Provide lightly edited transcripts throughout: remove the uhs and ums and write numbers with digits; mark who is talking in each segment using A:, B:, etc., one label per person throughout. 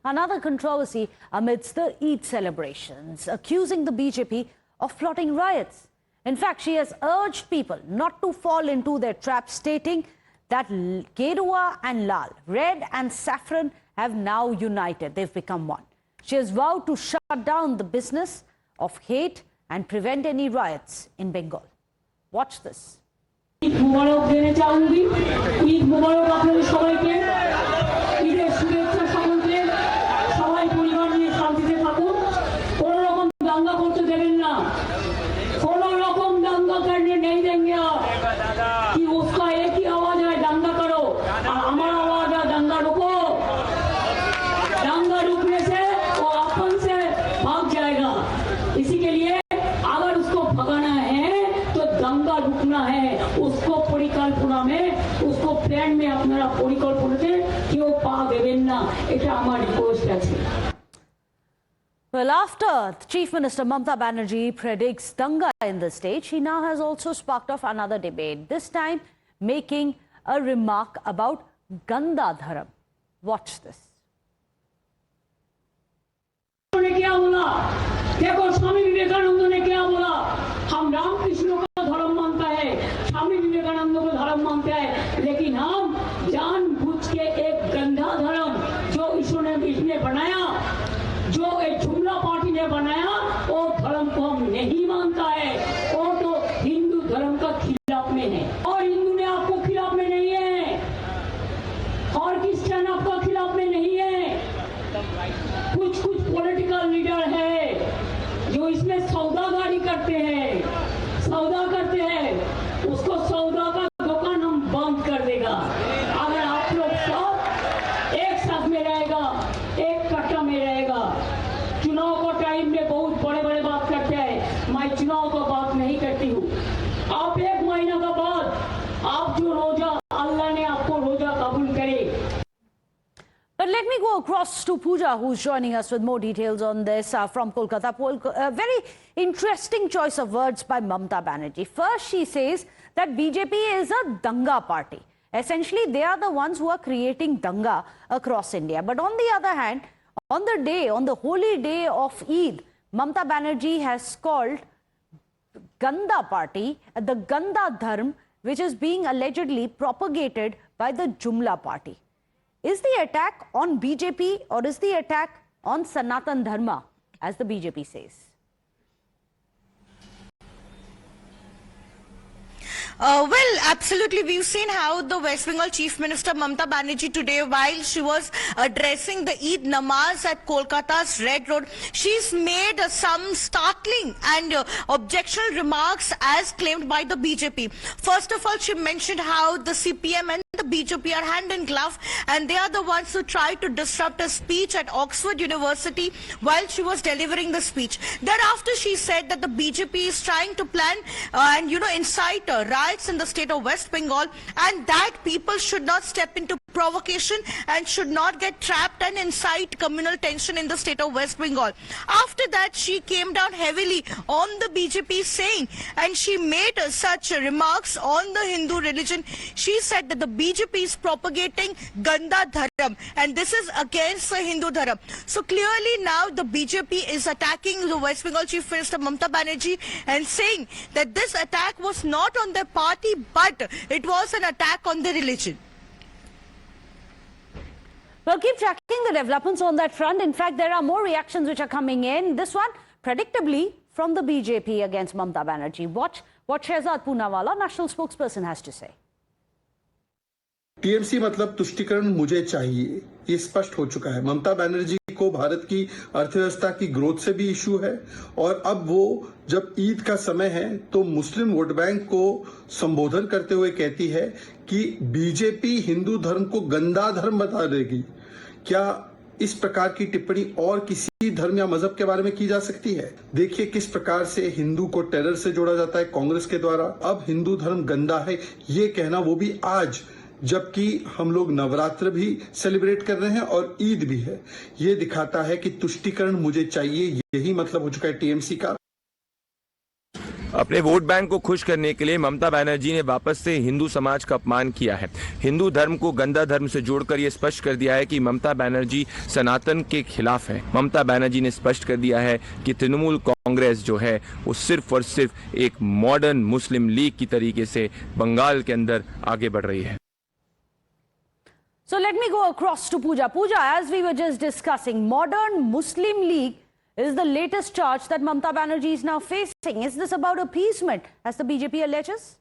A: another controversy amidst the Eid celebrations, accusing the BJP of plotting riots. In fact, she has urged people not to fall into their trap, stating that Gedua and Lal, red and saffron, have now united. They've become one. She has vowed to shut down the business of hate and prevent any riots in Bengal. Watch this.
B: Eid মুবারক দেনে চাউঙ্গি ঈদ মুবারক আপনাদের সবাইকে ঈদের শুভেচ্ছা সকলকে সবাই পরিবার নিয়ে শান্তিতে থাকুন কোনো রকম দাঙ্গা করতে দেবেন না কোনো রকম দাঙ্গা करने नहीं देंगे कि उसका एक ही आवाज है दंगा करो और हमारा आवाज है दंगा रुको दंगा रुकने से वो अपन से भाग जाएगा इसी के लिए अगर उसको भगाना है तो दंगा रुकना है उसको পরিকল্পনা में उसको प्लान में আপনারা পরিকল্পনাতে কেউ পা দেবেন না এটা আমার রিকোয়েস্ট আছে
A: Well, after Chief Minister Mamata Banerjee predicts danga in the state, she now has also sparked off another debate, this time making a remark about Ganda Dharam. Watch this.
B: क्या बोला देखो स्वामी विवेकानंद ने क्या बोला हम रामकृष्ण का धर्म मानता है स्वामी विवेकानंद को धर्म मानता है लेकिन हम जानबूझ के एक गंदा धर्म जो इसने बनाया जो एक जुमला पार्टी ने बनाया वो धर्म को हम नहीं मानता है वो तो हिंदू धर्म का खिलाफ में है और हिंदू ने आपको खिलाफ में नहीं है और क्रिश्चियन आपका खिलाफ में नहीं है कुछ पॉलिटिकल लीडर है जो इसमें सौदागारी करते हैं उसको सौदा का दुकान हम बंद कर देगा अगर आप लोग सब एक साथ में रहेगा एक कट्टा में रहेगा चुनाव को टाइम में बहुत बड़े बात करते हैं मैं चुनाव का बात नहीं करती हूँ आप एक महीना का बाद आप जो रोजा अल्लाह ने आपको रोजा कबूल करे.
A: But let me go across to Pooja, who's joining us with more details on this from Kolkata. A very interesting choice of words by Mamata Banerjee. First, she says that BJP is a danga party. Essentially, they are the ones who are creating danga across India. But on the other hand, on the holy day of Eid, Mamata Banerjee has called Ganda party, the Ganda Dharm, which is being allegedly propagated by the Jumla party. Is the attack on BJP or is the attack on Sanatan Dharma, as the BJP says?
C: Well, absolutely. We've seen how the West Bengal Chief Minister Mamata Banerjee today, while she was addressing the Eid Namaz at Kolkata's Red Road, she's made some startling and objectionable remarks as claimed by the BJP. First of all, she mentioned how the CPM and the BJP are hand in glove and they are the ones who tried to disrupt her speech at Oxford University while she was delivering the speech. Thereafter, she said that the BJP is trying to plan and incite riots in the state of West Bengal and that people should not step into provocation and should not get trapped and incite communal tension in the state of West Bengal. After that, she came down heavily on the BJP saying, and she made such remarks on the Hindu religion. She said that the BJP is propagating Ganda Dharam and this is against the Hindu Dharam. So clearly now the BJP is attacking the West Bengal Chief Minister Mamata Banerjee and saying that this attack was not on their party but it was an attack on their religion.
A: Well, keep tracking the developments on that front. In fact, there are more reactions which are coming in. This one, predictably, from the BJP against Mamata Banerjee. Watch what Shehzad Poonawalla, national spokesperson, has to say.
D: TMC मतलब तुष्टीकरण मुझे चाहिए, ये स्पष्ट हो चुका है। ममता बनर्जी को भारत की अर्थव्यवस्था की ग्रोथ से भी इशू है और अब वो जब ईद का समय है तो मुस्लिम वोट बैंक को संबोधन करते हुए कहती है कि बीजेपी हिंदू धर्म को गंदा धर्म बता देगी। क्या इस प्रकार की टिप्पणी और किसी धर्म या मजहब के बारे में की जा सकती है? देखिए किस प्रकार से हिंदू को टेरर से जोड़ा जाता है कांग्रेस के द्वारा। अब हिंदू धर्म गंदा है ये कहना, वो भी आज जबकि हम लोग नवरात्र भी सेलिब्रेट कर रहे हैं और ईद भी है। ये दिखाता है कि तुष्टीकरण मुझे चाहिए, यही मतलब हो चुका है टीएमसी का।
E: अपने वोट बैंक को खुश करने के लिए ममता बनर्जी ने वापस से हिंदू समाज का अपमान किया है। हिंदू धर्म को गंदा धर्म से जोड़कर यह स्पष्ट कर दिया है कि ममता बनर्जी सनातन के खिलाफ है। ममता बनर्जी ने स्पष्ट कर दिया है कि तृणमूल कांग्रेस जो है वो सिर्फ और सिर्फ एक मॉडर्न मुस्लिम लीग की तरीके से बंगाल के अंदर आगे बढ़ रही है।
A: So let me go across to Pooja. Pooja, as we were just discussing, modern Muslim League is the latest charge that Mamata Banerjee is now facing. Is this about appeasement, as the BJP alleges?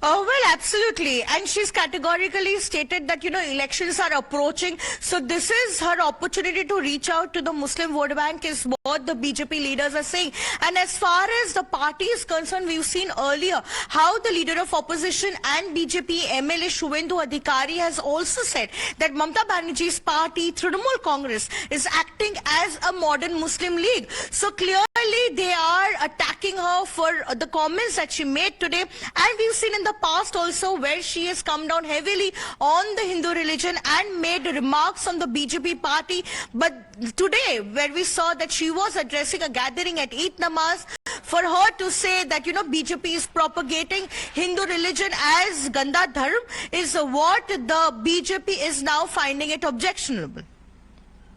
C: Oh, well, absolutely. And she's categorically stated that, elections are approaching. So this is her opportunity to reach out to the Muslim vote bank is what the BJP leaders are saying. And as far as the party is concerned, we've seen earlier how the leader of opposition and BJP MLA Shuvendu Adhikari has also said that Mamata Banerjee's party, Trinamool Congress, is acting as a modern Muslim league. So clearly they are attacking her for the comments that she made today. And we've seen in the past also where she has come down heavily on the Hindu religion and made remarks on the BJP party. But today, where we saw that she was addressing a gathering at Eid Namaz, for her to say that, BJP is propagating Hindu religion as Ganda Dharm is what the BJP is now finding it objectionable.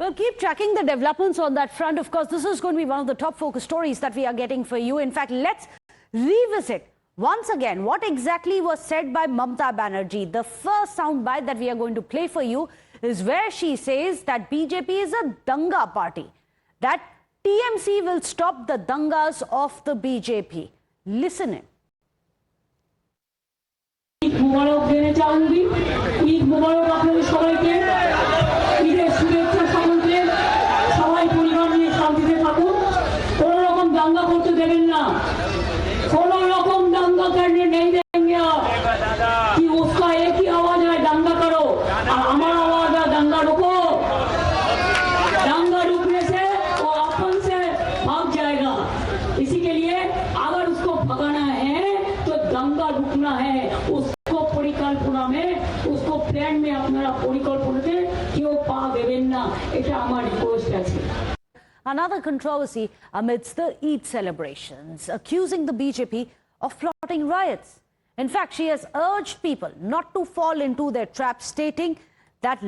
A: Well, keep tracking the developments on that front. Of course, this is going to be one of the top focus stories that we are getting for you. In fact, let's revisit once again what exactly was said by Mamata Banerjee. The first soundbite that we are going to play for you is where she says that BJP is a danga party, that TMC will stop the dangas of the BJP. Listen in.
B: Eid মুবারক দেনে চাউন্দি ঈদ মুবারক আপনাদের সবাইকে ঈদের শুভেচ্ছা সমন্ত্রে সবাই পরিবার নিয়ে শান্তিতে থাকুন কোনো রকম দাঙ্গা করতে দেবেন না কোনো রকম দাঙ্গা করনে नहीं देंगे कि उसका एक ही आवाज है दंगा करो और हमारा आवाज है दंगा रुको दंगा रुकने से वो अपन से भाग जाएगा इसी के लिए अगर उसको भगाना है तो दंगा रुकना है उसको परिकल्पना में उसको प्लान में अपना परिकल्पनाते क्यों पा देवें ना এটা আমার রিকোয়েস্ট আছে।
A: Another controversy amidst the Eid celebrations, accusing the BJP of plotting riots. In fact, she has urged people not to fall into their trap, stating that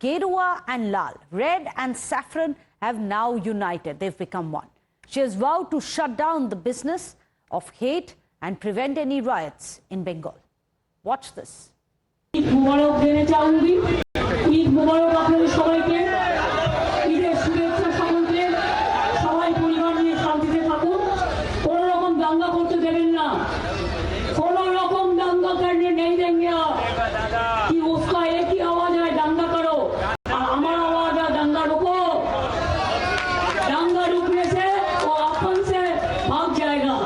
A: Gedua and Lal, red and saffron, have now united. They've become one. She has vowed to shut down the business of hate and prevent any riots in Bengal. Watch this.
B: Eid মুবারক দেনে চাউন্দি ঈদ মুবারক আপনাদের সবাইকে ঈদের শুভেচ্ছা সমন্ত্রে সবাই পরিবার নিয়ে শান্তিতে থাকুন কোনো রকম দাঙ্গা করতে দেবেন না কোনো রকম দাঙ্গা करने नहीं देंगे कि उसका एक ही आवाज है दंगा करो और हमारा आवाज है दंगा रुको दंगा रुकने से वो अपन से भाग जाएगा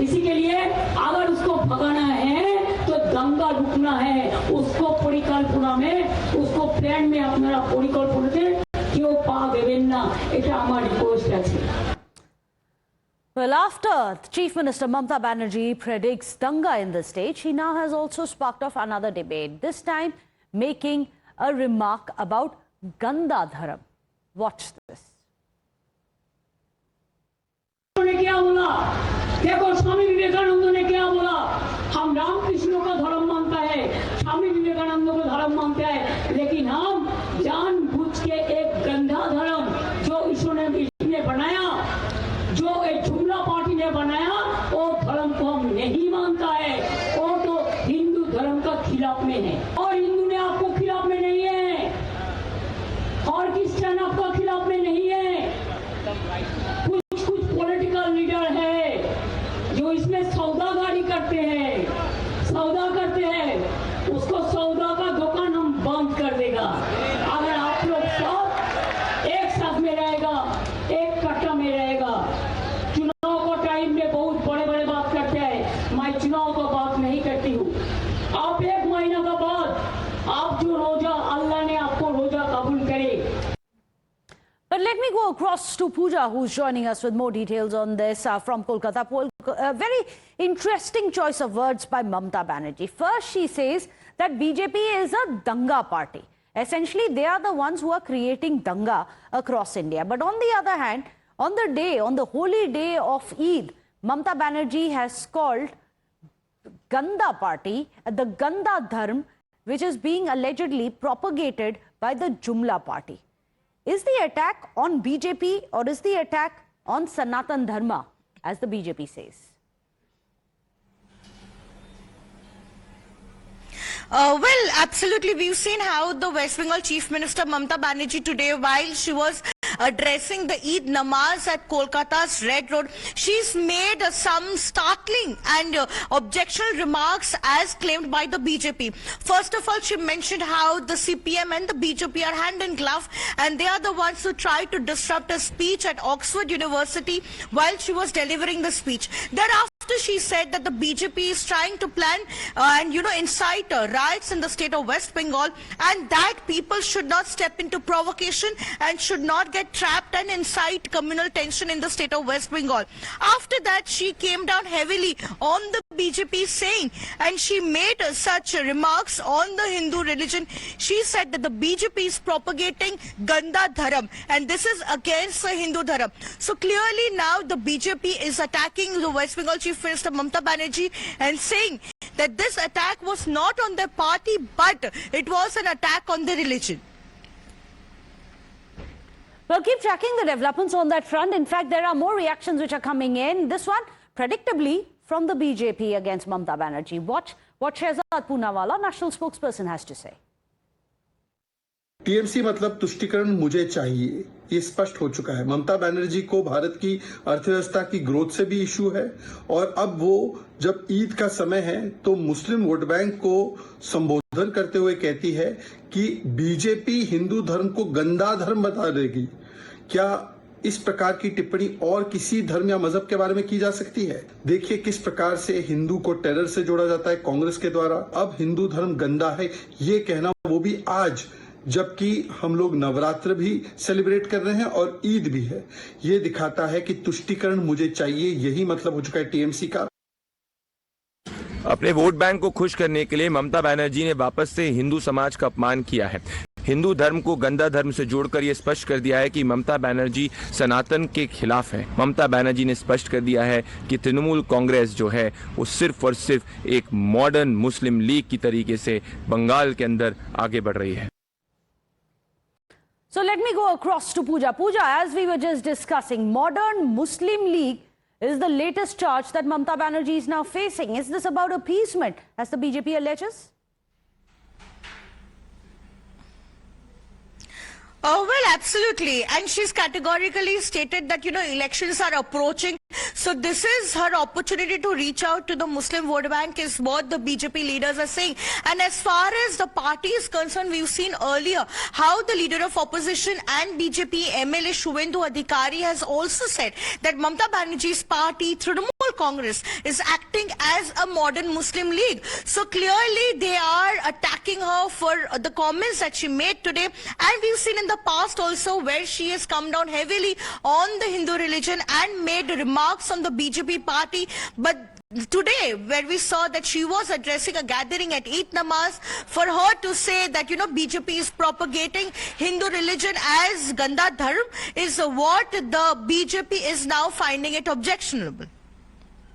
B: इसी के लिए अगर उसको भगाना है तो दंगा रुकना है उसको परिकल्पना में उसको प्लान में अपना परिकल्पनाते क्यों पा देवें ना এটা আমার রিকোয়েস্ট আছে।
A: Well, after Chief Minister Mamata Banerjee predicts danga in the state, she now has also sparked off another debate, this time making a remark about Ganda Dharam. Watch this.
B: ने क्या बोला देखो स्वामी विवेकानंद ने क्या बोला हम रामकृष्ण का धर्म मानता है स्वामी विवेकानंद को धर्म मानता है लेकिन हम जानबूझ के एक गंदा धर्म जो ईश्वर ने बनाया जो एक जुमला पार्टी ने बनाया वो धर्म को हम नहीं मानता है वो तो हिंदू धर्म का खिलाफ में है और हिंदू ने आपको खिलाफ में नहीं है और क्रिश्चियन आपका खिलाफ में नहीं है कुछ पॉलिटिकल लीडर है जो इसमें सौदागारी करते हैं उसको सौदा का दुकान हम बंद कर देगा अगर आप लोग सब एक साथ में रहेगा एक कट्टा में रहेगा चुनाव को टाइम में बहुत बड़े बात करते हैं मैं चुनाव का बात नहीं करती हूँ आप एक महीना का बाद आप जो रोजा अल्लाह ने आपको रोजा कबूल करे।
A: But let me go across to Pooja, who's joining us with more details on this from Kolkata. A very interesting choice of words by Mamata Banerjee. First, she says that BJP is a danga party. Essentially, they are the ones who are creating danga across India. But on the other hand, On the day, on the holy day of Eid, Mamata Banerjee has called Ganda party, the Ganda Dharm, which is being allegedly propagated by the Jumla party. Is the attack on BJP or is the attack on Sanatan Dharma, as the BJP says?
C: Well, absolutely. We've seen how the West Bengal Chief Minister Mamata Banerjee today, while she was addressing the Eid Namaz at Kolkata's Red Road, she's made some startling and objectionable remarks as claimed by the BJP. First of all, she mentioned how the CPM and the BJP are hand in glove and they are the ones who tried to disrupt a speech at Oxford University while she was delivering the speech. Thereafter, she said that the BJP is trying to plan and incite riots in the state of West Bengal, and that people should not step into provocation and should not get trapped and incite communal tension in the state of West Bengal. After that, she came down heavily on the BJP, saying, and she made such remarks on the Hindu religion. She said that the BJP is propagating Ganda Dharam, and this is against the Hindu Dharam. So clearly now the BJP is attacking the West Bengal Chief Minister Mamata Banerjee and saying that this attack was not on their party, but it was an attack on their religion.
A: Well, keep tracking the developments on that front. In fact, there are more reactions which are coming in. This one, predictably, from the BJP against Mamata Banerjee. Watch what Shehzad Poonawalla, national spokesperson, has to say.
D: TMC मतलब तुष्टीकरण मुझे चाहिए, ये स्पष्ट हो चुका है। ममता बनर्जी को भारत की अर्थव्यवस्था की ग्रोथ से भी इशू है और अब वो जब ईद का समय है तो मुस्लिम वोट बैंक को संबोधन करते हुए कहती है कि बीजेपी हिंदू धर्म को गंदा धर्म बता देगी। क्या इस प्रकार की टिप्पणी और किसी धर्म या मजहब के बारे में की जा सकती है? देखिए किस प्रकार से हिंदू को टेरर से जोड़ा जाता है कांग्रेस के द्वारा। अब हिंदू धर्म गंदा है ये कहना, वो भी आज जबकि हम लोग नवरात्र भी सेलिब्रेट कर रहे हैं और ईद भी है। ये दिखाता है कि तुष्टीकरण मुझे चाहिए, यही मतलब हो चुका है टीएमसी का।
E: अपने वोट बैंक को खुश करने के लिए ममता बनर्जी ने वापस से हिंदू समाज का अपमान किया है। हिंदू धर्म को गंदा धर्म से जोड़कर यह स्पष्ट कर दिया है कि ममता बनर्जी सनातन के खिलाफ है। ममता बनर्जी ने स्पष्ट कर दिया है कि तृणमूल कांग्रेस जो है वो सिर्फ और सिर्फ एक मॉडर्न मुस्लिम लीग की तरीके से बंगाल के अंदर आगे बढ़ रही है।
A: So let me go across to Pooja. Pooja, as we were just discussing, modern Muslim League is the latest charge that Mamata Banerjee is now facing. Is this about appeasement, as the BJP alleges?
C: Oh, well, absolutely. And she's categorically stated that, elections are approaching. So this is her opportunity to reach out to the Muslim vote bank is what the BJP leaders are saying. And as far as the party is concerned, we've seen earlier how the leader of opposition and BJP MLA Shuvendu Adhikari has also said that Mamata Banerjee's party, Trinamool Congress, is acting as a modern Muslim league. So clearly they are attacking her for the comments that she made today. And we've seen in the past also where she has come down heavily on the Hindu religion and made remarks on the BJP party. But today, where we saw that she was addressing a gathering at Eid Namaz, for her to say that, BJP is propagating Hindu religion as Ganda Dharm is what the BJP is now finding it objectionable.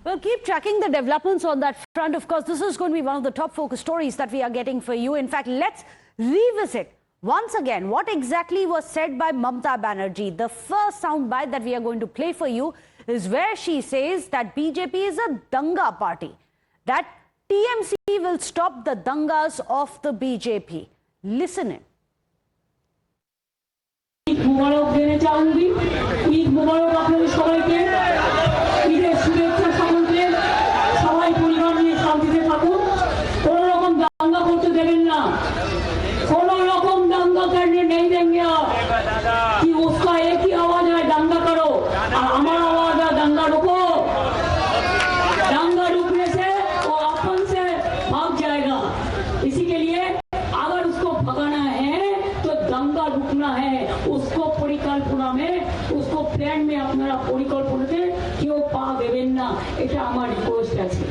A: Well, keep tracking the developments on that front. Of course, this is going to be one of the top focus stories that we are getting for you. In fact, let's revisit once again what exactly was said by Mamata Banerjee. The first soundbite that we are going to play for you is where she says that BJP is a danga party, that TMC will stop the dangas of the BJP. Listen in.
B: Eid মুবারক দেনে চাউন্দি ঈদ মুবারক আপনাদের সবাইকে ঈদের শুভেচ্ছা সামন্ত্রে সবাই পরিবার নিয়ে শান্তিতে থাকুন কোন রকম দাঙ্গা করতে দেবেন না কোন রকম দাঙ্গা করতে नहीं देंगे कि उसका एक ही आवाज है दंगा करो और हमारा आवाज है दंगा रुको दंगा रुकने से वो अपन से भाग जाएगा इसी के लिए अगर उसको भगाना है तो दंगा रुकना है उसको পরিকল্পনা में उसको प्लान में আপনারা পরিকল্পনাতে কেউ পা দেবেন না এটা আমার রিকোয়েস্ট আছে